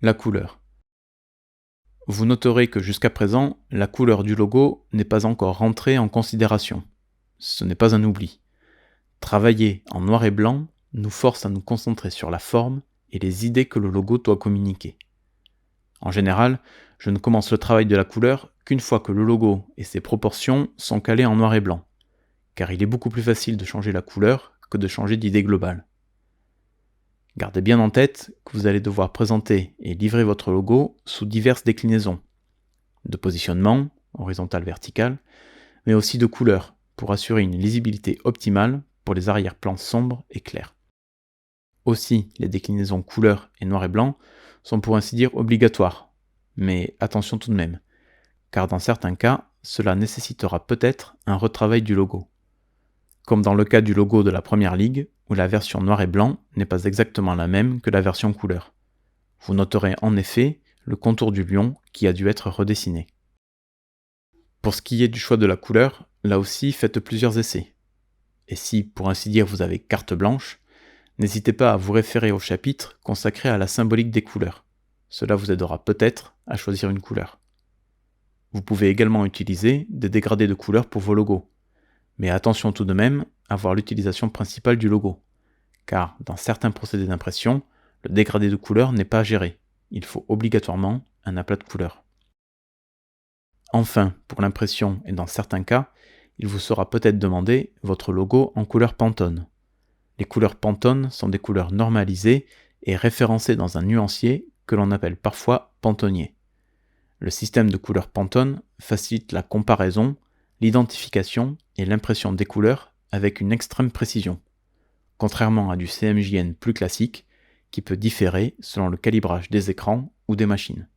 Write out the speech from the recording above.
La couleur. Vous noterez que jusqu'à présent, la couleur du logo n'est pas encore rentrée en considération. Ce n'est pas un oubli. Travailler en noir et blanc nous force à nous concentrer sur la forme et les idées que le logo doit communiquer. En général, je ne commence le travail de la couleur qu'une fois que le logo et ses proportions sont calés en noir et blanc, car il est beaucoup plus facile de changer la couleur que de changer d'idée globale. Gardez bien en tête que vous allez devoir présenter et livrer votre logo sous diverses déclinaisons, de positionnement, horizontal, vertical, mais aussi de couleurs, pour assurer une lisibilité optimale pour les arrière-plans sombres et clairs. Aussi, les déclinaisons couleur et noir et blanc sont pour ainsi dire obligatoires, mais attention tout de même, car dans certains cas, cela nécessitera peut-être un retravail du logo. Comme dans le cas du logo de la première ligue, où la version noir et blanc n'est pas exactement la même que la version couleur. Vous noterez en effet le contour du lion qui a dû être redessiné. Pour ce qui est du choix de la couleur, là aussi faites plusieurs essais. Et si, pour ainsi dire, vous avez carte blanche, n'hésitez pas à vous référer au chapitre consacré à la symbolique des couleurs. Cela vous aidera peut-être à choisir une couleur. Vous pouvez également utiliser des dégradés de couleurs pour vos logos. Mais attention tout de même à voir l'utilisation principale du logo, car dans certains procédés d'impression, le dégradé de couleur n'est pas géré. Il faut obligatoirement un aplat de couleur. Enfin, pour l'impression et dans certains cas, il vous sera peut-être demandé votre logo en couleur Pantone. Les couleurs Pantone sont des couleurs normalisées et référencées dans un nuancier que l'on appelle parfois pantonnier. Le système de couleurs Pantone facilite la comparaison, l'identification et l'impression des couleurs avec une extrême précision, contrairement à du CMJN plus classique qui peut différer selon le calibrage des écrans ou des machines.